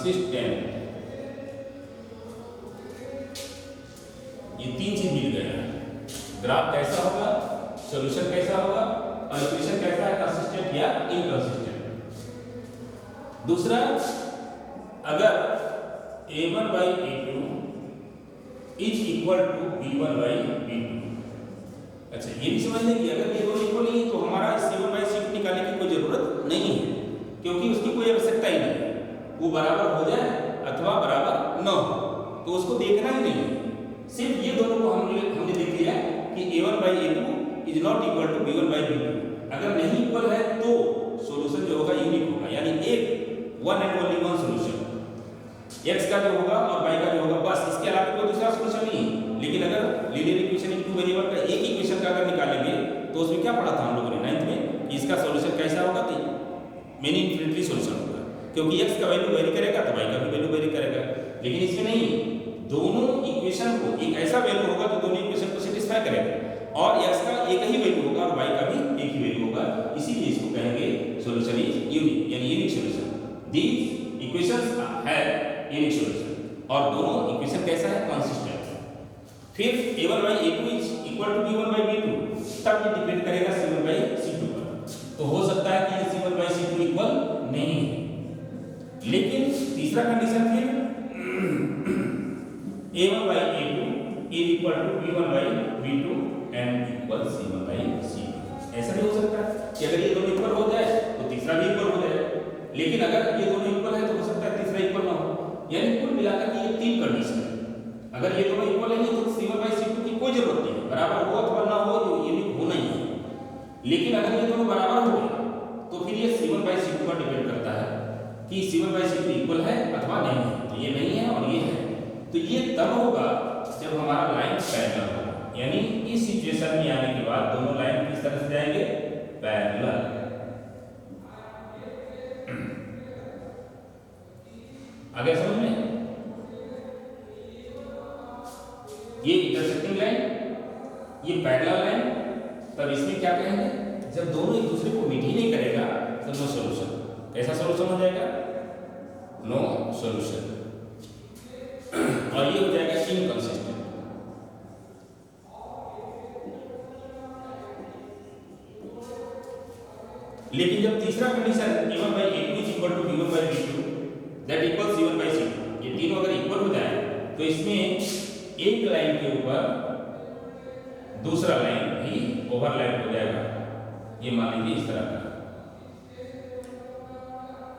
Consistent, ये तीन चीज मिल गया। ग्राफ कैसा होगा, सॉल्यूशन कैसा होगा और इक्वेशन कैसा है, कंसिस्टेंट या इनकंसिस्टेंट। दूसरा, अगर a1/a2 is equal to b1/b2। अच्छा, ये भी समझ लें कि अगर ये दोनों इक्वल नहीं है तो हमारा c1/c2 निकालने की कोई जरूरत नहीं है, क्योंकि उसकी कोई आवश्यकता ही नहीं है। वो बराबर हो जाए अथवा बराबर न हो तो उसको देखना ही नहीं है। सिर्फ ये दोनों को हमने देख लिया कि a1/a2 is not equal to b1/b2। अगर नहीं इक्वल है तो सॉल्यूशन जो होगा यूनिक होगा, यानी एक one and only one solution, x का जो होगा और y का जो होगा, बस इसके अलावा कोई दूसरा सॉल्यूशन नहीं है। लेकिन अगर linear equation in two variable का एक इक्वेशन का अगर निकालेंगे तो उसमें क्या पढ़ा था हम लोगों ने 9th में कि इसका सॉल्यूशन कैसा होगा, तो मेनी इन्फिनिटी सॉल्यूशन होगा, क्योंकि x का वैल्यू वेरी करेगा तो y का भी वैल्यू वेरी करेगा। लेकिन इसमें नहीं, दोनों इक्वेशन को एक ऐसा वैल्यू होगा जो दोनों इक्वेशन को सेटिस्फाई करेगा, और x का एक ही वैल्यू होगा और y का भी एक ही वैल्यू होगा। इसीलिए इसको कहेंगे सॉल्यूशन इज यूनिक, यानी unique solution. These equations have unique solution, और दोनों इक्वेशन कैसा है, कंसिस्टेंट। फिर a1/a2 is equal to b1/b2, तब ये डिपेंड करेगा c1/c2 पर। तो हो सकता है कि c1/c2 इक्वल नहीं है। लेकिन तीसरा कंडीशन फिर a1/a2 is equal to b1/b2 and equal c1/c2। ऐसा भी हो सकता है कि अगर ये दोनों इक्वल हो जाए तो तीसरा भी इक्वल हो जाए, लेकिन अगर ये दोनों इक्वल है तो हो सकता है तीसरा इक्वल ना हो। यानी कुल मिलाकर के ये तीन कंडीशन है। अगर ये दोनों इक्वल नहीं है तो c1/c2 की कोई जरूरत नहीं है, बराबर हो अथवा ना हो, ये यूनिक होना ही है। लेकिन अगर ये दोनों बराबर हो गए तो फिर ये c1/c2 पर डिपेंड करता है कि c1/c2 इक्वल है अथवा नहीं है। तो ये नहीं है और ये है, तो ये तब होगा जब हमारा लाइन पैरेलल होगा, यानी इस सिचुएशन में आने के बाद दोनों लाइन किस तरह से जाएंगे, पैरेलल। आगे समझ में, ये इंटरसेक्टिंग लाइन, ये पैरेलल लाइन, तब इसमें क्या कहेंगे, जब दोनों एक दूसरे को मीट ही नहीं करेगा तो नो सॉल्यूशन। कैसा सॉल्यूशन हो जाएगा, नो सॉल्यूशन, और ये हो जाएगा इनकंसिस्टेंट। लेकिन जब तीसरा condition a1/a2 is equal to b1/b2 that equal c1/c2, ये तीनों अगर इक्वल हो जाए तो इसमें एक लाइन के ऊपर दूसरा लाइन भी ओवरलैप हो जाएगा। ये मान लीजिए इस तरह का,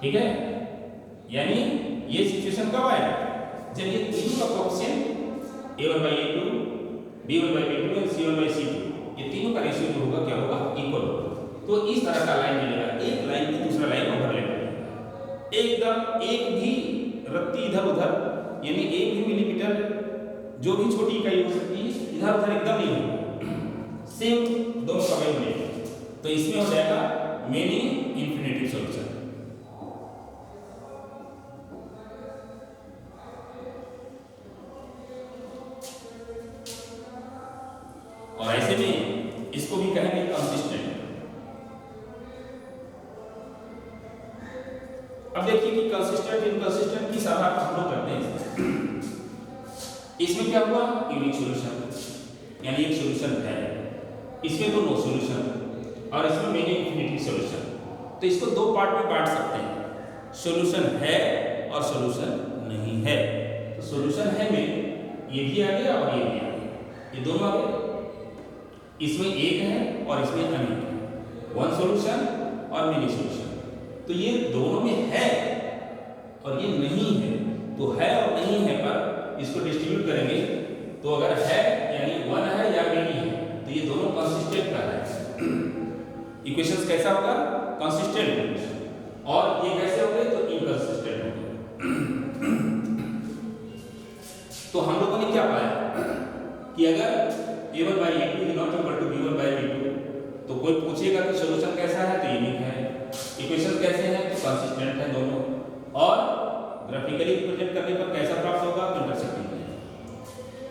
ठीक है। यानी ये सिचुएशन कब आएगा, जब ये तीनों का कोएफिशिएंट a1/a2 b1/b2 और c1/c2 ये तीनों का रेशियो जो होगा क्या होगा, इक्वल होगा। तो इस तरह का लाइन मिलेगा, एक लाइन में दूसरा लाइन ओवरलैप करेगा, एकदम एक भी रत्ती इधर उधर, यानी एक भी मिलीमीटर जो भी छोटी इकाई हो सकती है इधर उधर एकदम नहीं होगा, सेम दोनों का वैल्यू मिलेगा। तो इसमें हो जाएगा मेनी इन्फिनिटी सॉल्यूशन। और ऐसे में इसको भी कहेंगे कंसिस्टेंट। अब देखिए कि कंसिस्टेंट इनकंसिस्टेंट किस आधार पर हम लोग करते हैं। इसमें क्या हुआ, यूनिक सॉल्यूशन, यानी एक सॉल्यूशन है, इसमें तो नो सॉल्यूशन, और इसमें मेनी इन्फिनिटी सॉल्यूशन। तो इसको दो पार्ट में बांट सकते हैं, सॉल्यूशन है और सॉल्यूशन नहीं है। तो सॉल्यूशन है में ये भी आ गया और ये भी आ गया, ये दोनों आ गए। इसमें एक है और इसमें अनेक है, वन सॉल्यूशन और मेनी सॉल्यूशन। तो ये दोनों में है और ये नहीं है, तो है और नहीं है पर इसको डिस्ट्रीब्यूट करेंगे तो अगर है यानी वन है या मेनी है तो ये दोनों कंसिस्टेंट का है। इक्वेशंस कैसा होगा, कंसिस्टेंट, और ये कैसे हो गए तो इनकंसिस्टेंट हो गए। तो हम लोगों ने क्या पाया कि अगर a1/a2 is not equal to b1/b2 तो कोई पूछेगा कि सॉल्यूशन कैसा है तो यूनिक है, इक्वेशन कैसे हैं तो कंसिस्टेंट है दोनों, और ग्राफिकली रिप्रेजेंट करने पर कैसा प्राप्त होगा तो इंटरसेक्टिंग है।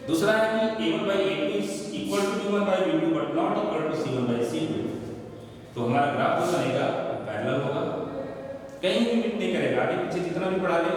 दूसरा है कि a1/a2 is equal to b1/b2 but not equal to c1/c2, तो हमारा ग्राफ जो बनेगा पैरेलल होगा, कहीं भी मिट नहीं करेगा। आगे पीछे जितना भी पढ़ा लें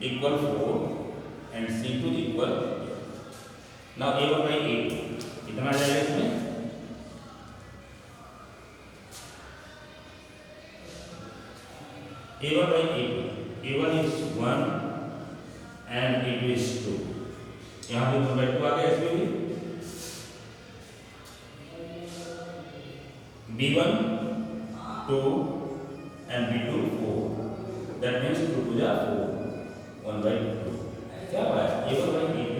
equal 4 and C2 equal, now A1 by A2 कितना आ जाएगा इसमें, A1 by A2, A1 is 1 and A2 is 2, यहाँ पे 1 by 2 आ गया इसमें भी, B1 2 and B2 4, that means 2 to the 4, 1 by 2, क्या हुआ है, A1 by A2,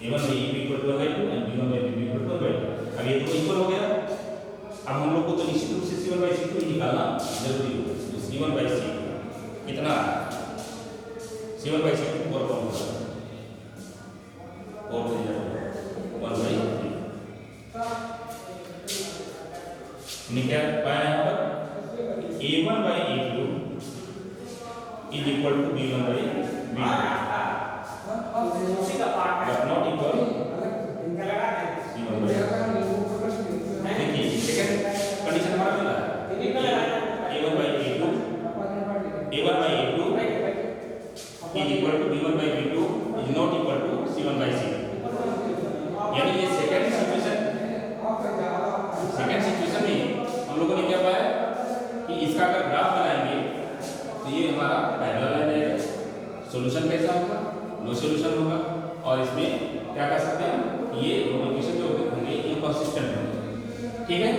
A1 by A2 equal to 1 by 2 and B1 by B2 equal to 1 by 2, अब ये तो इक्वल हो गया, अब हम लोग को तो निश्चित रूप से C1 by C2 निकालना जरूरी होगा, तो C1 by C2 कितना C1 by C2 4 कौन होगा, 4 से जाएगा 1 by 3, हमने क्या पाया यहाँ पर, A1 by A2 is equal to B1 by B2, but not equal C1 by देखिए सेकंड कंडीशन हमारा मिला A1 by A2 is equal to B1 by B2 is not equal to C1 by C2, यानी ये second situation में हम लोगों ने क्या पाया कि इसका अगर ग्राफ बनाएंगे तो ये हमारा पहला लाइन है, सॉल्यूशन कैसा होगा, नो सॉल्यूशन होगा, और इसमें क्या कर सकते हैं, ये दोनों इक्वेशन जो होंगे इनकंसिस्टेंट होंगे, ठीक है।